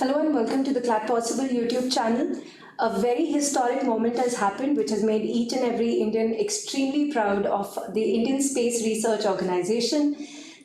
Hello and welcome to the Clap Possible YouTube channel. A very historic moment has happened which has made each and every Indian extremely proud of the Indian Space Research Organization.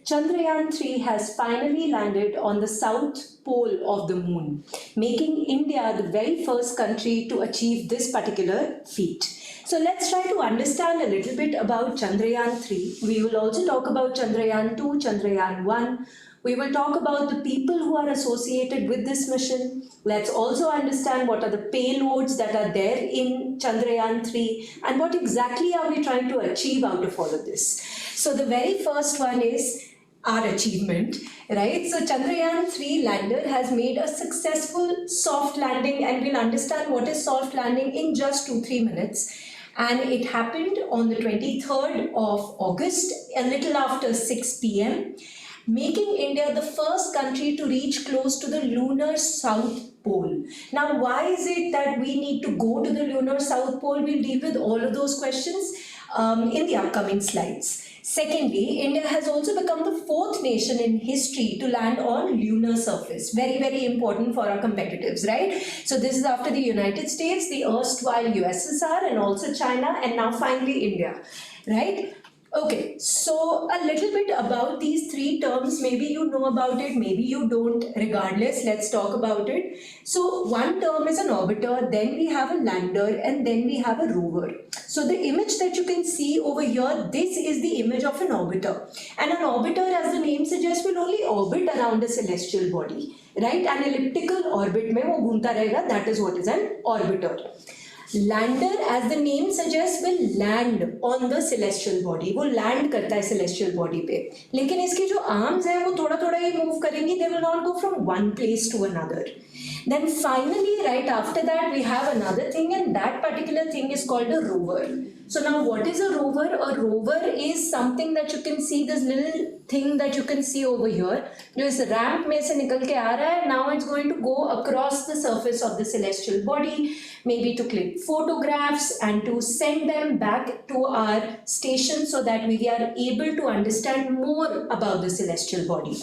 Chandrayaan-3 has finally landed on the south pole of the moon, making India the very first country to achieve this particular feat. So let's try to understand a little bit about Chandrayaan-3. We will also talk about Chandrayaan-2, Chandrayaan-1. We will talk about the people who are associated with this mission. Let's also understand what are the payloads that are there in Chandrayaan-3 and what exactly are we trying to achieve out of all of this. So the very first one is our achievement, right? So Chandrayaan-3 lander has made a successful soft landing, and we'll understand what is soft landing in just 2-3 minutes. And it happened on the 23rd of August, a little after 6 p.m., making India the first country to reach close to the lunar south pole. Now, why is it that we need to go to the lunar south pole? We'll deal with all of those questions in the upcoming slides. Secondly, India has also become the fourth nation in history to land on lunar surface. Very, very important for our competitives, right? So this is after the United States, the erstwhile USSR, and also China, and now finally India, right? Okay, so a little bit about these three terms. Maybe you know about it, maybe you don't. Regardless, let's talk about it. So one term is an orbiter, then we have a lander, and then we have a rover. So the image that you can see over here, this is the image of an orbiter. And an orbiter, as the name suggests, will only orbit around a celestial body, right? An elliptical orbit mein wo घूमता रहेगा, that is what is an orbiter. Lander, as the name suggests, will land on the celestial body. वो land करता है celestial body पे. लेकिन इसके जो arms हैं वो थोड़ा थोड़ा ही move करेंगी. They will not go from one place to another. Then finally, right after that, we have another thing, and that particular thing is called a rover. So now, what is a rover? A rover is something that you can see, this little thing that you can see over here. जो इस ramp में से निकल के आ रहा है. Now it's going to go across the surface of the celestial body, maybe to click photographs and to send them back to our station so that we are able to understand more about the celestial body.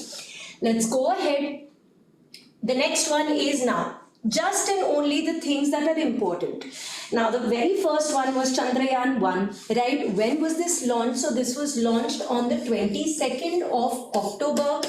Let's go ahead. The next one is now just and only the things that are important. Now, the very first one was Chandrayaan-1, right? When was this launched? So this was launched on the 22nd of October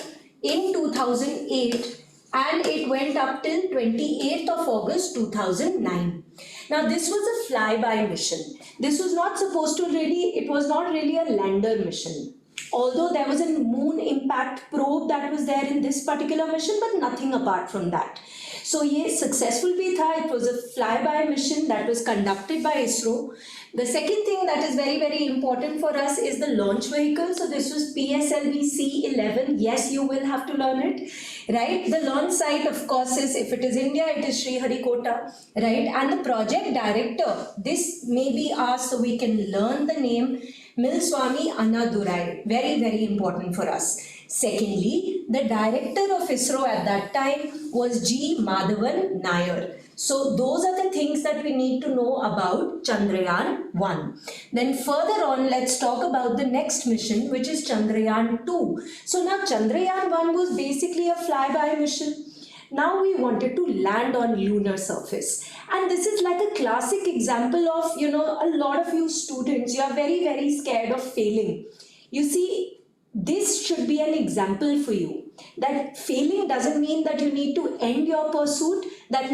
in 2008, and it went up till 28th of August 2009. Now, this was a flyby mission. This was not supposed to really, it was not really a lander mission. Although there was a moon impact probe that was there in this particular mission, but nothing apart from that. So yes, successful bhi tha. It was a flyby mission that was conducted by ISRO. The second thing that is very, very important for us is the launch vehicle. So this was PSLV C-11. Yes, you will have to learn it, right? The launch site, of course, is, if it is India, it is Sriharikota, right? And the project director, this may be asked so we can learn the name, Milswamy Annadurai. Very, very important for us. Secondly, the director of ISRO at that time was G. Madhavan Nair. So those are the things that we need to know about Chandrayaan-1. Then further on, let's talk about the next mission, which is Chandrayaan-2. So now Chandrayaan-1 was basically a flyby mission. Now we wanted to land on lunar surface. And this is like a classic example of, a lot of you students, you are very, very scared of failing. You see, this should be an example for you. That failing doesn't mean that you need to end your pursuit. That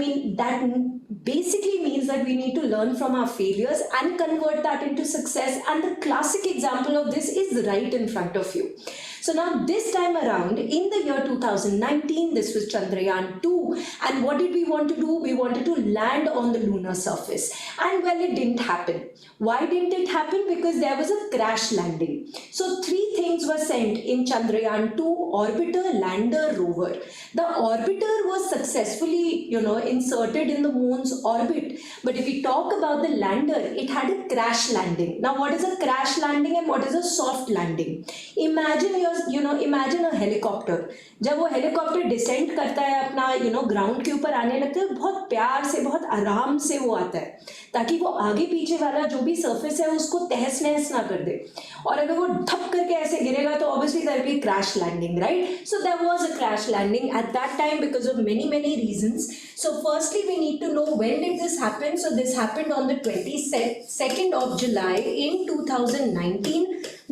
basically means that we need to learn from our failures and convert that into success. And the classic example of this is right in front of you. So now this time around, in the year 2019, this was Chandrayaan-2. And what did we want to do? We wanted to land on the lunar surface. And well, it didn't happen. Why didn't it happen? Because there was a crash landing. So three things were sent in Chandrayaan-2: orbiter, lander, rover. The orbiter was successfully, inserted in the moon's orbit. But if we talk about the lander, it had a crash landing. Now, what is a crash landing and what is a soft landing? Imagine a helicopter. जब वो helicopter descent करता है अपना ground के ऊपर आने लगता है, बहुत प्यार से बहुत आराम से वो आता है ताकि वो आगे पीछे वाला जो भी सरफेस है उसको तहस नहस ना कर दे। और अगर वो धप करके ऐसे गिरेगा तो obviously there will be crash landing, right? So there was a crash landing at that time because of many reasons. So firstly we need to know when did this happen. So this happened on the 22nd of July in 2019.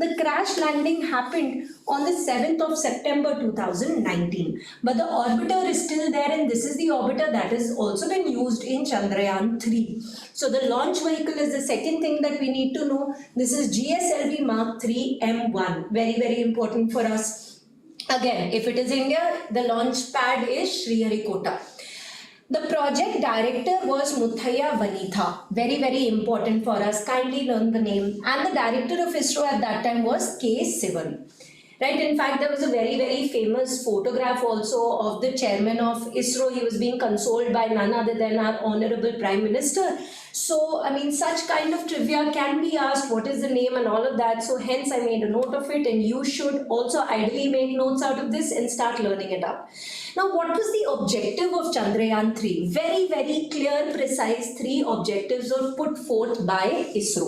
The crash landing happened on the 7th of September 2019. But the orbiter is still there, and this is the orbiter that has also been used in Chandrayaan 3. So the launch vehicle is the second thing that we need to know. This is GSLV Mark 3 M1. Very important for us. Again, if it is India, the launch pad is Sriharikota. The project director was Muthaiya Vanitha. Very important for us. Kindly learn the name. And the director of ISRO at that time was K. Sivan. Right? In fact, there was a very famous photograph also of the chairman of ISRO. He was being consoled by none other than our honorable Prime Minister. So, I mean, such kind of trivia can be asked, what is the name and all of that. So, hence I made a note of it, and you should also ideally make notes out of this and start learning it up. Now, what was the objective of Chandrayaan 3? Very clear, precise 3 objectives were put forth by ISRO.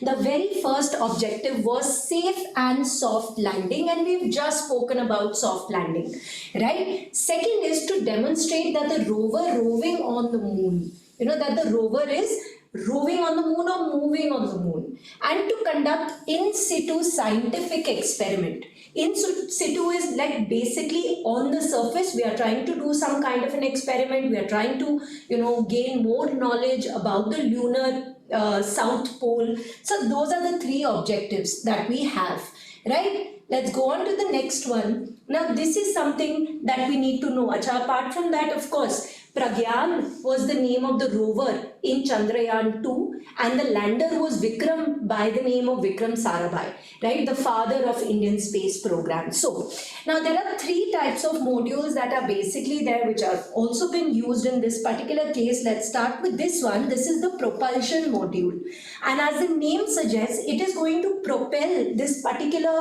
The very first objective was safe and soft landing, and we've just spoken about soft landing, right? Second is to demonstrate that the rover roving on the moon, that the rover is roving on the moon or moving on the moon, and to conduct in situ scientific experiment. In situ is like basically on the surface. We are trying to do some kind of an experiment. We are trying to, gain more knowledge about the lunar South Pole. So those are the 3 objectives that we have, right? Let's go on to the next one. Now this is something that we need to know. Acha, apart from that, of course, Pragyan was the name of the rover in Chandrayaan 2, and the lander was Vikram by the name of Vikram Sarabhai, right? The father of Indian space program. So now there are 3 types of modules that are basically there, which are also been used in this particular case. Let's start with this one. This is the propulsion module, and as the name suggests, it is going to propel this particular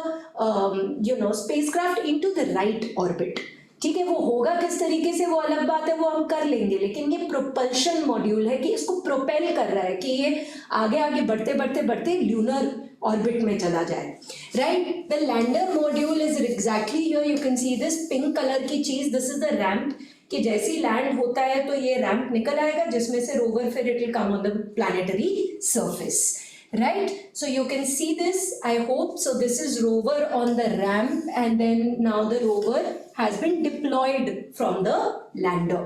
spacecraft into the right orbit. ठीक है, वो होगा किस तरीके से वो अलग बात है, वो हम कर लेंगे, लेकिन ये प्रोपल्शन मॉड्यूल है कि इसको प्रोपेल कर रहा है कि ये आगे बढ़ते ल्यूनर ऑर्बिट में चला जाए, right? The lander module is exactly here, you can see this pink colour की चीज, दिस इज द रैंप, कि जैसे ही लैंड होता है तो ये रैंप निकल आएगा जिसमें से रोवर फिर it will come on the planetary surface, right? So you can see this, I hope. So this is rover on the ramp, and then now the rover has been deployed from the lander.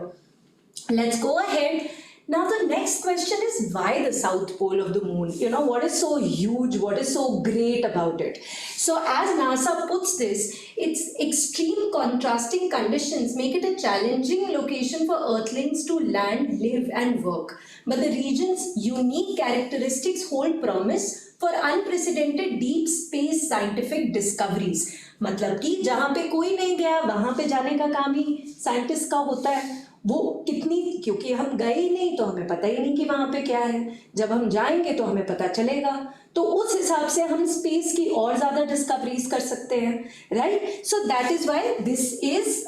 Let's go ahead. Now the next question is, why the south pole of the moon? What is so huge, what is so great about it? So as NASA puts this, its extreme contrasting conditions make it a challenging location for earthlings to land, live and work. But the region's unique characteristics hold promise for unprecedented deep space scientific discoveries. मतलब कि जहाँ पे कोई नहीं गया वहाँ पे जाने का काम ही साइंटिस्ट का होता है। वो कितनी, क्योंकि हम गए ही नहीं तो हमें पता ही नहीं कि वहाँ पे क्या है, जब हम जाएंगे तो हमें पता चलेगा, तो उस हिसाब से हम स्पेस की और ज़्यादा डिस्कवरीज कर सकते हैं, right? So that is why this is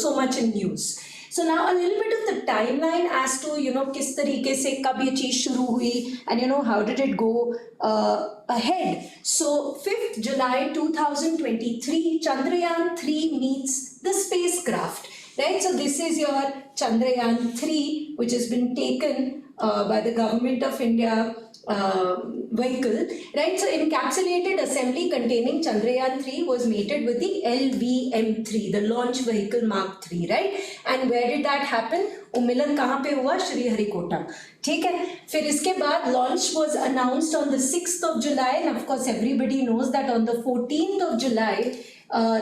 so much in news. So now a little bit of the timeline as to किस तरीके से कब ये चीज़ शुरू हुई, and how did it go ahead. So 5th July 2023, Chandrayaan 3 meets the spacecraft. Right, so this is your Chandrayaan 3, which has been taken by the government of India vehicle, right? So encapsulated assembly containing Chandrayaan 3 was mated with the LVM3, the launch vehicle Mark 3, right? And where did that happen? मिलन कहाँ पे हुआ? श्रीहरिकोटा, ठीक है? फिर इसके बाद launch was announced on the 6th of July, and of course everybody knows that on the 14th of July,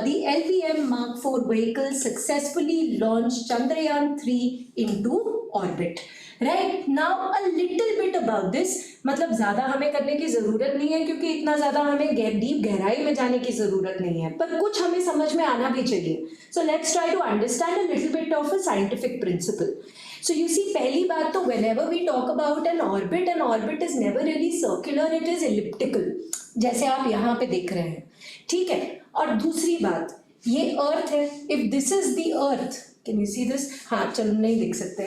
the LVM Mark 4 vehicle successfully launched Chandrayaan 3 into orbit. Right, now a little bit about this, मतलब ज़्यादा हमें करने की ज़रूरत नहीं है क्योंकि इतना ज़्यादा हमें डीप गहराई में जाने की ज़रूरत नहीं है, पर कुछ हमें समझ में आना भी चाहिए. So let's try to understand a little bit of a scientific principle. So you see, पहली बात तो whenever we talk about an orbit is never really circular, it is elliptical, जैसे आप यहाँ पे देख रहे हैं, ठीक है? और दूसरी बात, ये अर्थ है, if this is the earth, can you see this? हाँ चलो नहीं दिख सकते,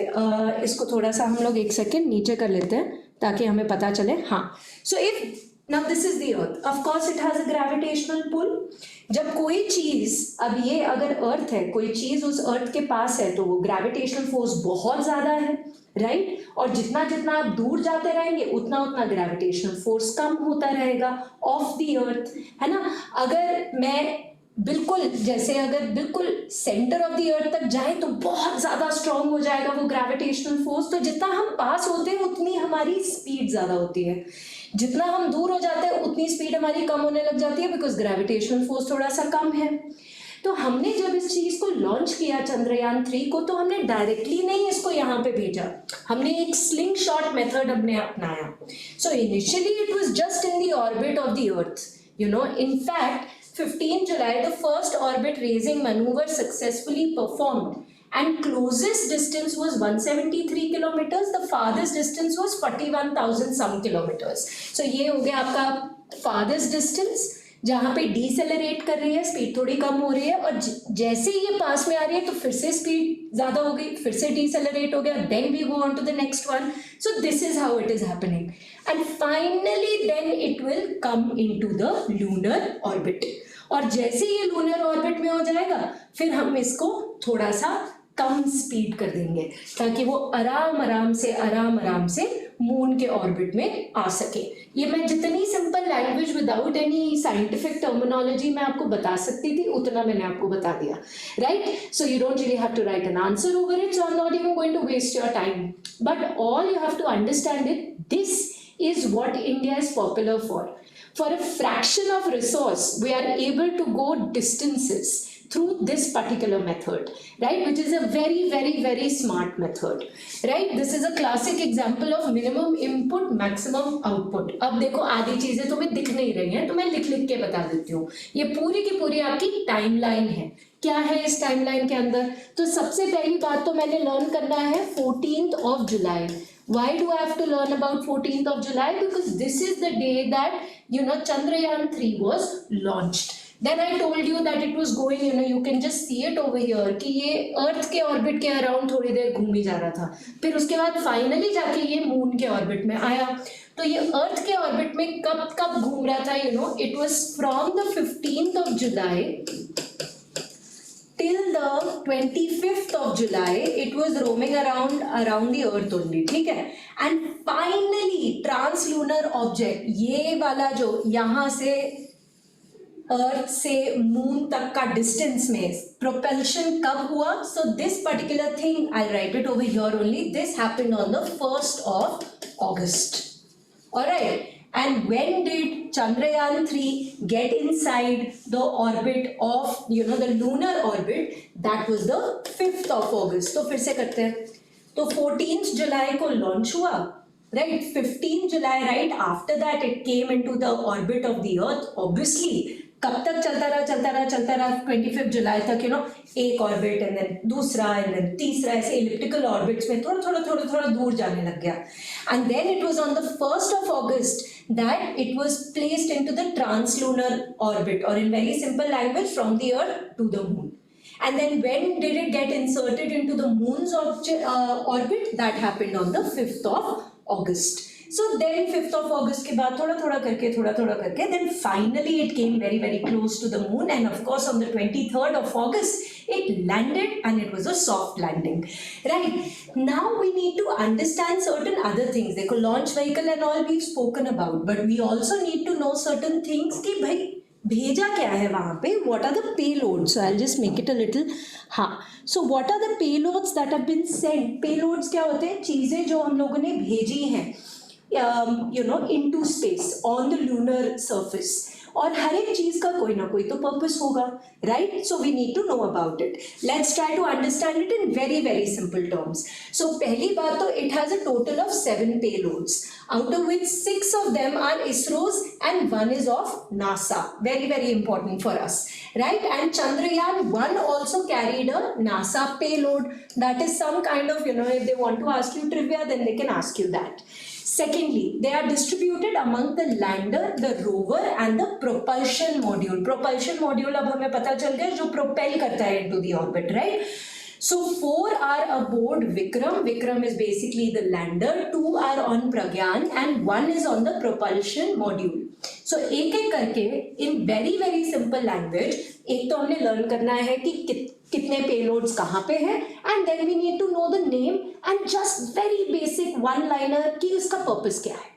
इसको थोड़ा सा हम लोग एक सेकेंड नीचे कर लेते हैं ताकि हमें पता चले. हाँ, so if now this is the earth, of course it has a gravitational pull. जब कोई चीज, अब ये अगर अर्थ है, कोई चीज उस अर्थ के पास है तो वो ग्रेविटेशनल फोर्स बहुत ज्यादा है, राइट? और जितना जितना आप दूर जाते रहेंगे उतना उतना ग्रेविटेशनल फोर्स कम होता रहेगा ऑफ द अर्थ, है ना? अगर मैं बिल्कुल, जैसे अगर बिल्कुल सेंटर ऑफ द अर्थ तक जाए तो बहुत ज्यादा स्ट्रांग हो जाएगा वो ग्रेविटेशनल फोर्स. तो जितना हम पास होते हैं उतनी हमारी स्पीड ज्यादा होती है, जितना हम दूर हो जाते हैं उतनी स्पीड हमारी कम होने लग जाती है, बिकॉज ग्रेविटेशनल फोर्स थोड़ा सा कम है. तो हमने जब इस चीज को लॉन्च किया चंद्रयान 3 को, तो हमने डायरेक्टली नहीं इसको यहाँ पे भेजा, हमने एक स्लिंग शॉट मेथड हमने अपनाया. So initially it was just in the orbit of the earth, you know. In fact 15 July the first orbit raising maneuver successfully performed, and closest distance was 173 kilometers, the farthest distance was 41,000 some kilometers. So ये हो गया आपका farthest distance, जहाँ पे decelerate कर रही है, speed थोड़ी कम हो रही है, और जैसे ये पास में आ रही है तो फिर से स्पीड ज्यादा हो गई, फिर से डिसेलरेट हो गया, then we go on to the next one. So this is how it is happening, and finally then it will come into the lunar orbit. और जैसे ये लूनर ऑर्बिट में हो जाएगा फिर हम इसको थोड़ा सा कम स्पीड कर देंगे ताकि वो आराम आराम से मून के ऑर्बिट में आ सके. ये मैं जितनी simple language without any scientific terminology मैं आपको बता सकती थी उतना मैंने आपको बता दिया, right? So you don't really have to write an answer over it, so I am not even going to waste your time, but all you have to understand it, this is what India is popular for. For a fraction of resource, we are able to go distances through this particular method, right? Which is a very, very, very smart method, right? This is a classic example of minimum input, maximum output. अब देखो आधी चीजें तुम्हें दिख नहीं रही हैं तो मैं लिख लिख के बता देती हूँ. ये पूरी की पूरी आपकी टाइमलाइन है. क्या है इस टाइमलाइन के अंदर? तो सबसे पहली बात तो मैंने लर्न करना है 14th of July. Why do I have to learn about 14th of July? Because this is the day that, you know, Chandrayaan 3 was launched. Then I told you that it was going, you know, you can just see it over here कि ये अर्थ के orbit के around थोड़ी देर घूम ही जा रहा था, फिर उसके बाद फाइनली जाके ये मून के ऑर्बिट में आया. तो ये अर्थ के ऑर्बिट में कब कब घूम रहा था, you know, it was from the 15th of July till the 25th of July. It was roaming around the earth only, ठीक है? And finally translunar object, ये वाला जो यहाँ से अर्थ से मून तक का डिस्टेंस में प्रोपल्शन कब हुआ? So this particular thing I'll write it over here only. This happened on the 1st of August. All right. And when did Chandrayaan 3 get inside the orbit of, you know, the lunar orbit? That was the 5th of August. तो फिर से करते हैं. तो 14th July को launch हुआ, right? 15th July, right? After that it came into the orbit of the Earth. Obviously, कब तक चलता रहा 25th July तक, you know, एक ऑर्बिट एंड देन दूसरा एंड देन तीसरा, ऐसे इलिप्टिकल ऑर्बिट्स में थोड़ा दूर जाने लग गया. And then it was on the 1st of August that it was placed into the translunar orbit, or in very simple language, from the earth to the moon. And then when did it get inserted into the moon's orbit? That happened on the 5th of August. So then 5th of August के बाद थोड़ा करके then finally it came very, very close to the moon, and of course on the 23rd of August it landed, and it was a soft landing, right? Now we need to understand certain other things. देखो launch vehicle and all we've spoken about, but we also need to know certain things कि भाई भेजा क्या है वहाँ पे, what are the payloads? So I'll just make it a little, हाँ, so what are the payloads that have been sent? Payloads क्या होते हैं? चीज़ें जो हम लोगों ने भेजी हैं, you know, into space on the lunar surface. और हर एक चीज का कोई ना कोई तो पर्पस होगा, right? So we need to know about it. Let's try to understand it in very very simple terms. So पहली बात तो it has a total of 7 payloads, out of which 6 of them are ISRO's and 1 is of NASA. Very, very important for us, right? And Chandrayaan 1 also carried a NASA payload. That is some kind of, you know, if they want to ask you trivia, then they can ask you that. Secondly, they are distributed among the lander, the rover and the propulsion module. Propulsion module अब हमें पता चल गया जो propel करता है into the orbit, right? So 4 are aboard Vikram. Vikram is basically the lander. 2 are on Pragyan and 1 is on the propulsion module. So एक एक करके in very very simple language एक तो हमने learn करना है कि कितने payloads कहाँ पे हैं, and then we need to know the name and just very basic one liner कि उसका purpose क्या है.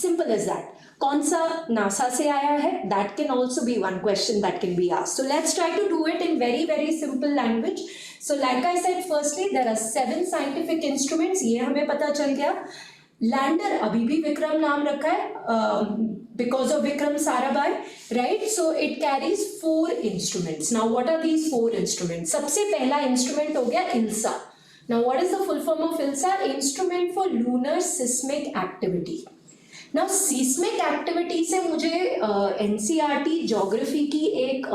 Simple as that. कौन सा नासा से आया है, that can also be one question that can be asked. So let's try to do it in very very simple language. So like I said, firstly there are 7 scientific instruments. ये हमें पता चल गया. Lander अभी भी विक्रम नाम रखा है because of Vikram Sarabhai, right? So it carries 4 instruments. Now what are these 4 instruments? सबसे पहला instrument हो गया ILSA. Now what is the full form of ILSA? Instrument for Lunar Seismic Activity. Now seismic activity से मुझे NCERT geography की एक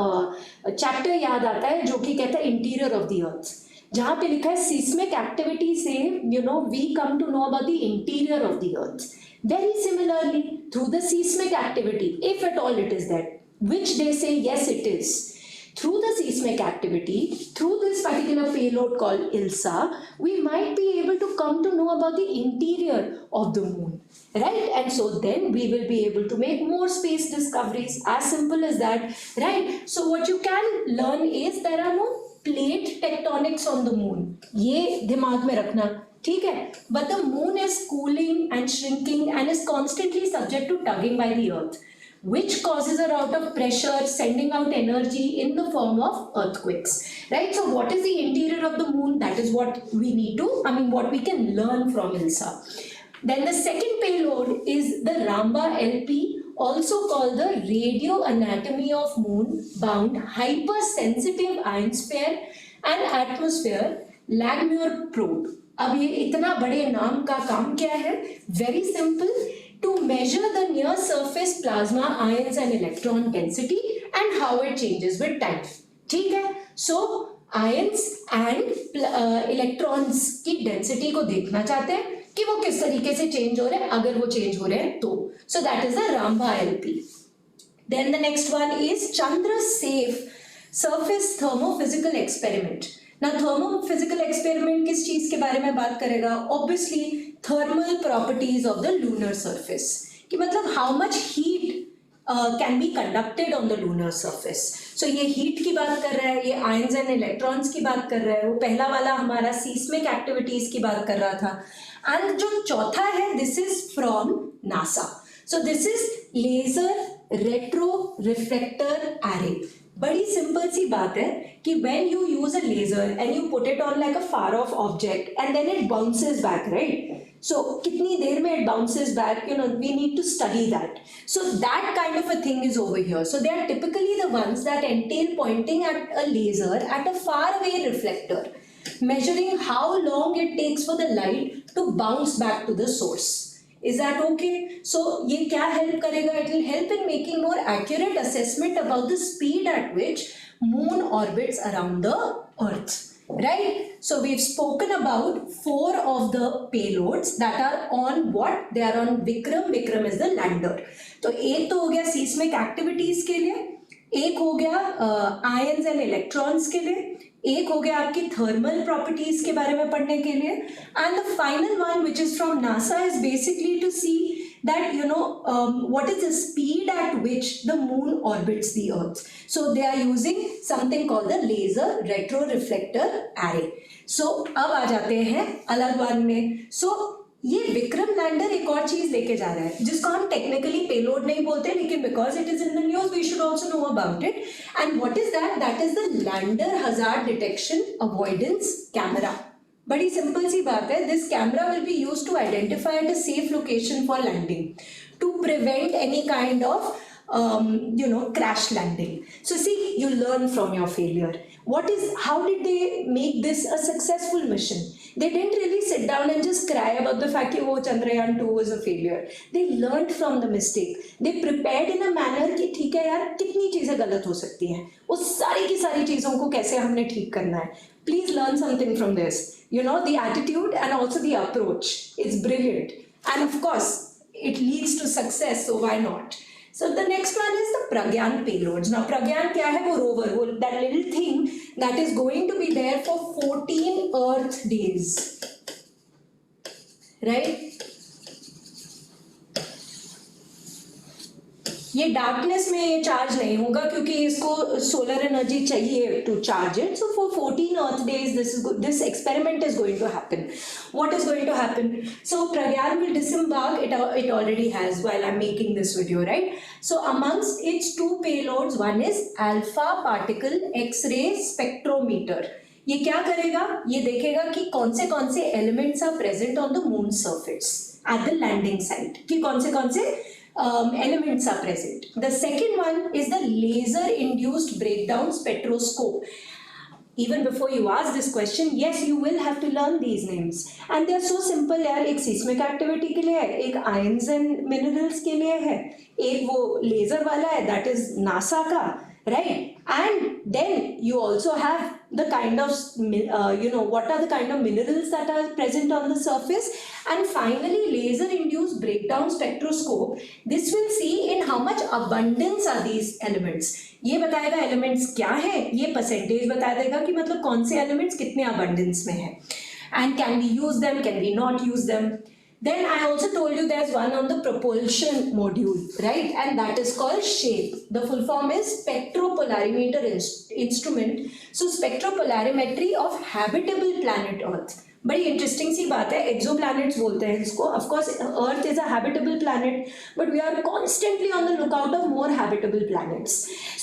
chapter याद आता है जो कि कहता है इंटीरियर ऑफ द अर्थ, जहाँ पे लिखा है seismic activity से we come to know about the interior of the earth. Very similarly, through the seismic activity, if at all it is that, which they say yes it is, through the seismic activity, through this particular payload called ILSA, we might be able to come to know about the interior of the moon, right? And so then we will be able to make more space discoveries, as simple as that, right? So what you can learn is there are no plate tectonics on the moon. ये दिमाग में रखना, ठीक है? But the moon is cooling and shrinking and is constantly subject to tugging by the earth, which causes a lot of pressure, sending out energy in the form of earthquakes, right? So what is the interior of the moon? That is what we need to, what we can learn from ILSA. Then the second payload is the Ramba LP, also called the Radio Anatomy of Moon Bound Hypersensitive Ionosphere and Atmosphere Langmuir Probe. अब ये इतना बड़े नाम का काम क्या है? Very simple. To measure the near surface plasma ions and electron density and how it changes with time. ठीक है? So ions and electrons की density को देखना चाहते हैं कि वो किस तरीके से change हो रहे हैं, अगर वो change हो रहे हैं तो. So that is the Ramba LP. Then the next one is Chandra Safe Surface Thermophysical Experiment. Now thermophysical experiment किस चीज के बारे में बात करेगा? Obviously thermal properties of the lunar surface. कि मतलब how much heat can be conducted on the lunar surface. So ये heat की बात कर रहा है, ये ions and electrons की बात कर रहा है, वो पहला वाला हमारा seismic activities की बात कर रहा था. And जो चौथा है, this is from NASA. So this is laser retro reflector array. बड़ी सिंपल सी बात है कि when you use a laser and you put it on like a far off object and then it bounces back, right? So कितनी देर में it bounces back, we need to study that. So that kind of a thing is over here. So they are typically the ones that entail pointing at a laser at a far away reflector, measuring how long it takes for the light to bounce back to the source. Is that okay? So ये क्या help करेगा? It will help in making more accurate assessment about the speed at which moon orbits around the earth, right? So we've spoken about 4 of the payloads that are on what? They are on Vikram. Vikram is the lander. तो एक तो हो गया seismic activities के लिए, एक हो गया ions and electrons के लिए, एक हो गया आपकी थर्मल प्रॉपर्टीज के बारे में पढ़ने के लिए, and the final one which is from NASA is basically to see that what is the speed at which the moon orbits the earth. So they are using something called the laser retroreflector array. So अब आ जाते हैं अलग one में. So ये Vikram lander एक और चीज लेके जा रहा है जिसको हम टेक्निकली पेलोड नहीं बोलते, लेकिन because it is in the news we should also know about it. And what is that? That is the lander hazard detection avoidance camera. बड़ी सिंपल सी बात है. This camera will be used to identify at a safe location for landing to prevent any kind of crash landing. So see, you learn from your failure. How did they make this a successful mission? They didn't really sit down and just cry about the fact that Chandrayaan 2 was a failure. They learned from the mistake. They prepared in a manner कि ठीक है यार, कितनी चीजें गलत हो सकती हैं, वो सारी की सारी चीजों को कैसे हमने ठीक करना है. Please learn something from this. The attitude and also the approach. It's brilliant. And of course, it leads to success, so why not? So the next one is the Pragyan payloads. Now Pragyan क्या है? वो rover, वो that little thing that is going to be there for 14 Earth days, right? ये darkness में ये charge नहीं होगा क्योंकि इसको सोलर एनर्जी चाहिए to charge it. So for 14 Earth days, this experiment is going to happen. What is going to happen? So Pragyan will disembark. It already has while I'm making this video, right? So amongst its two payloads, one is alpha particle X-ray spectrometer. ये क्या करेगा? ये देखेगा कि कौन से elements are present on the moon surface at the landing site. कि कौन से elements are present. The second one is the laser induced breakdown spectroscope. Even before you ask this question, yes, you will have to learn these names, and they are so simple यार. एक seismic activity के लिए है, एक ions and minerals के लिए है, एक वो laser वाला है, that is NASA का, right? And then you also have the kind of what are the kind of minerals that are present on the surface. And finally, laser induced breakdown spectroscope, this will see in how much abundance are these elements. ये बताएगा elements क्या है, ये percentage बता देगा कि मतलब कौन से elements कितने abundance में है, and can we use them, can we not use them. Then I also told you there's one on the propulsion module, right? And that is called SHAPE. The full form is Spectropolarimeter Instrument. So spectropolarimetry of habitable planet Earth. बड़ी interesting सी बात है. Exoplanets बोलते हैं इसको. Of course Earth is a habitable planet, but we are constantly on the lookout of more habitable planets.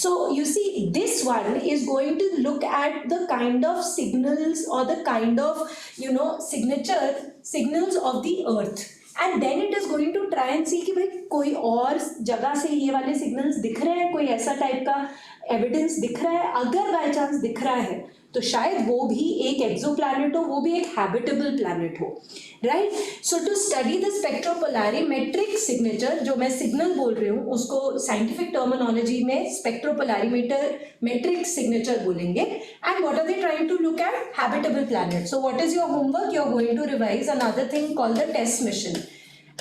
So you see this one is going to look at the kind of signals और the kind of signature signals of the earth, and then it is going to try and see कि भाई कोई और जगह से ये वाले signals दिख रहे हैं, कोई ऐसा टाइप का एविडेंस दिख रहा है. अगर बाय चांस दिख रहा है तो शायद वो भी एक एक्सोप्लैनेट हो, वो भी एक हैबिटेबल प्लैनेट हो, right? So to study the spectropolarimetric signature, जो मैं सिग्नल बोल रही हूँ उसको साइंटिफिक टर्मिनोलॉजी में स्पेक्ट्रोपोलैरिमेट्रिक सिग्नेचर बोलेंगे. And what are they trying to look at? Habitable planet. So what is your homework? You are going to revise another thing called the test mission.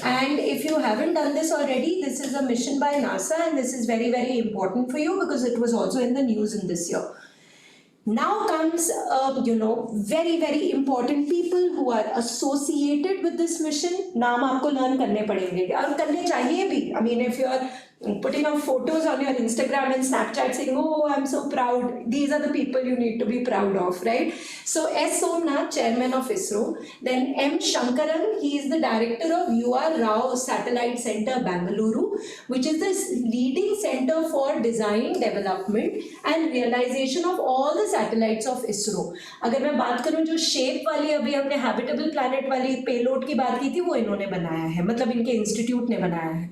And if you haven't done this already, this is a mission by NASA, and this is very, very important for you because it was also in the news in this year. Now comes, very, very important people who are associated with this mission. नाम आपको learn करने पड़ेंगे और करने चाहिए भी. I mean, if you are putting up photos on your Instagram and Snapchat saying, oh, I'm so proud, these are the people you need to be proud of, right? So S. Somnath, chairman of ISRO. Then M. Shankaran, he is the director of UR Rao Satellite Center, Bangalore, which is the leading center for design, development and realization of all the satellites of ISRO. अगर मैं बात करूं जो shape वाली अभी हमने habitable planet वाली payload की बात की थी, वो इन्होंने बनाया है, मतलब इनके इंस्टीट्यूट ने बनाया है.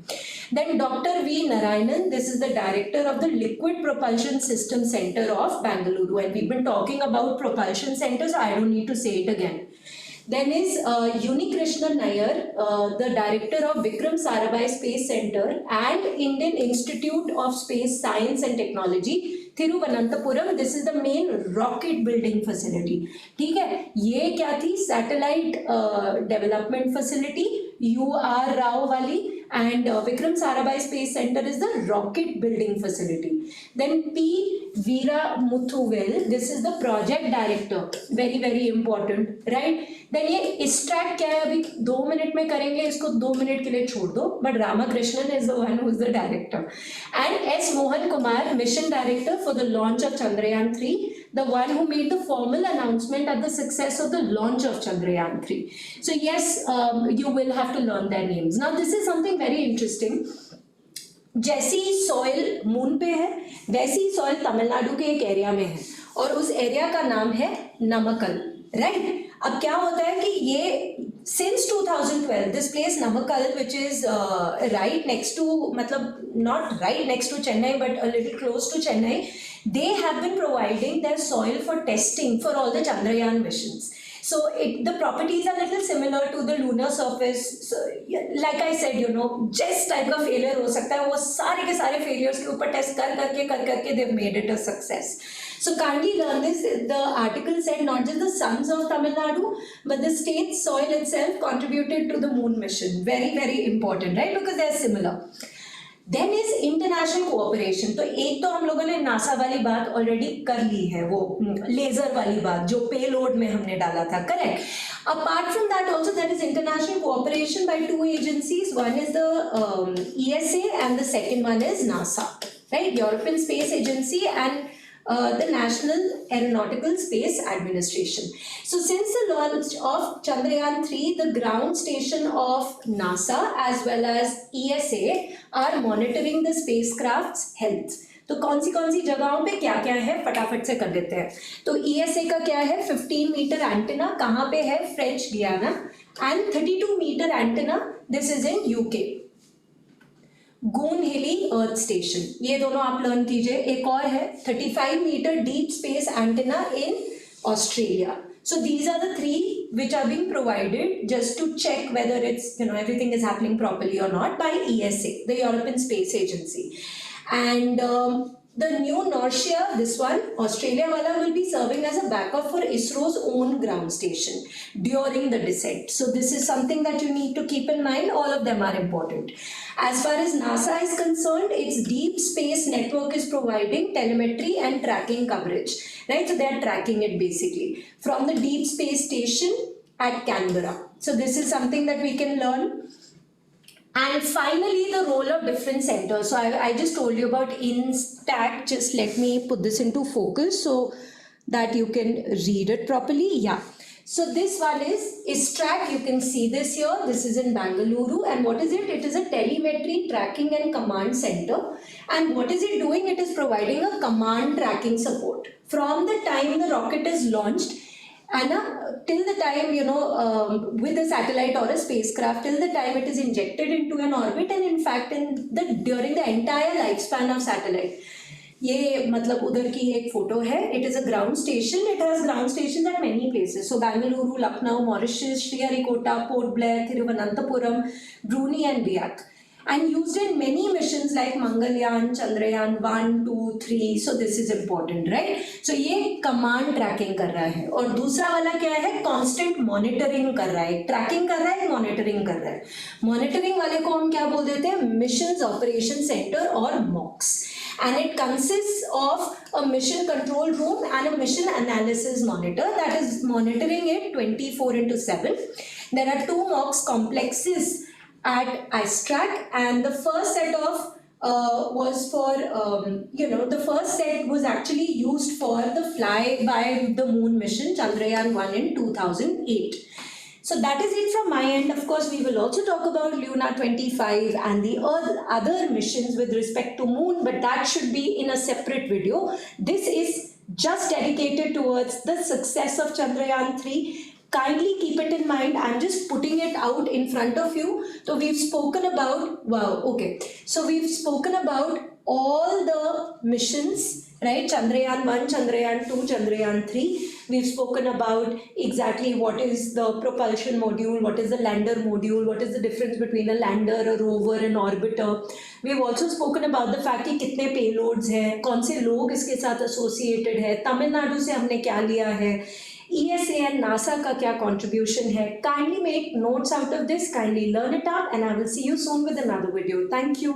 Then Dr. V. Narayanan, this is the director of the Liquid Propulsion System Center of Bangalore, and we've been talking about propulsion centers, so I don't need to say it again. Then is Unikrishnan Nair, the director of Vikram Sarabhai Space Center and Indian Institute of Space Science and Technology, Thiruvananthapuram. This is the main rocket building facility. ठीक है, ये क्या थी? Satellite development facility, UR Rao वाली, and Vikram Sarabhai Space Center is the rocket building facility. Then P. Veera Muthuvel, this is the project director, very, very important, right? Then ये ISTRAC क्या है, अभी 2 मिनट में करेंगे, इसको 2 minute के लिए छोड़ दो, but Ramakrishnan is the one who is the director. And S. Mohan Kumar, mission director for the launch of Chandrayaan-3, the one who made the formal announcement at the success of the launch of Chandrayaan-3. So yes, you will have to learn their names. Now this is something very interesting. जैसी soil moon पे है, वैसी soil Tamil Nadu के एक area में है, और उस एरिया का नाम है नमक्कल, राइट? अब क्या होता है कि ये since 2012 this place Namakkal, which is right next to, मतलब not right next to Chennai but a little close to Chennai, they have been providing their soil for testing for all the Chandrayaan missions. So the properties are little similar to the lunar surface. So, like I said, जिस type का failure हो सकता है, वो सारे के सारे failures के ऊपर test कर करके they've made it a success. So kindly learn this. The article said not just the sons of Tamil Nadu, but the state's soil itself contributed to the moon mission. Very, very important, right? Because they're similar. Then is international cooperation. तो एक तो हम लोगों ने NASA वाली बात already कर ली है, वो लेजर वाली बात जो पेलोड में हमने डाला था, correct. Apart from that also there is international cooperation by two agencies, one is the ESA and the second one is NASA, right? European Space Agency and the National Aeronautical Space Administration. So since the launch of Chandrayaan-3, the ground station of NASA as well as ESA are monitoring the spacecraft's health. तो कौन सी जगहों पे क्या क्या है फटाफट से कर देते हैं। तो ESA का क्या है, 15 मीटर एंटेना, कहाँ पे है, French Guiana, and 32 metre antenna, this is in UK, Goonhilly Earth Station. ये दोनों आप लर्न कीजिए। एक और है 35 metre deep space antenna in Australia. So these are the three which are being provided just to check whether it's, everything is happening properly or not by ESA, the European Space Agency. And the new Norcia, this one, Australia wala, will be serving as a backup for ISRO's own ground station during the descent. So this is something that you need to keep in mind. All of them are important. As far as NASA is concerned, its deep space network is providing telemetry and tracking coverage, right? So they are tracking it basically from the deep space station at Canberra. So this is something that we can learn. And finally, the role of different centers. So I just told you about INSTAC. Just let me put this into focus so that you can read it properly. Yeah. So this one is ISTRAC. You can see this here. This is in Bangalore. And what is it? It is a telemetry, tracking and command center. And what is it doing? It is providing a command tracking support. From the time the rocket is launched, and till the time, with a satellite or a spacecraft, till the time it is injected into an orbit, and in fact during the entire lifespan of satellite. ये मतलब उधर की एक photo है। It is a ground station, it has ground station at many places. So Bengaluru, Lucknow, Mauritius, Sriharikota, port Blair, Thiruvananthapuram, Bruny and बियाक, and used in many missions like Mangalyaan, Chandrayaan 1, 2, 3. So this is important, right? So ये command tracking कर रहा है। और दूसरा वाला क्या है, constant monitoring कर रहा है। tracking कर रहा है, monitoring कर रहा है। monitoring वाले को हम क्या बोल देते हैं, missions operation center और MOCS, and it consists of a mission control room and a mission analysis monitor that is monitoring it 24/7. There are 2 MOCS complexes at ISTRAC, and the first set of was for the first set was actually used for the flyby the moon mission Chandrayaan 1 in 2008. So that is it from my end. Of course, we will also talk about Luna 25 and the other missions with respect to moon, but that should be in a separate video. This is just dedicated towards the success of Chandrayaan 3. Kindly keep it in mind. I'm just putting it out in front of you. So we've spoken about, So we've spoken about all the missions, right? Chandrayaan 1, Chandrayaan 2, Chandrayaan 3. We've spoken about exactly what is the propulsion module, what is the lander module, what is the difference between a lander, a rover, an orbiter. We've also spoken about the fact कि कितने payloads हैं, कौन से लोग इसके साथ associated है, तमिलनाडु से हमने क्या लिया है, ESA and NASA का क्या contribution है. Kindly make notes out of this, kindly learn it up, and I will see you soon with another video. Thank you.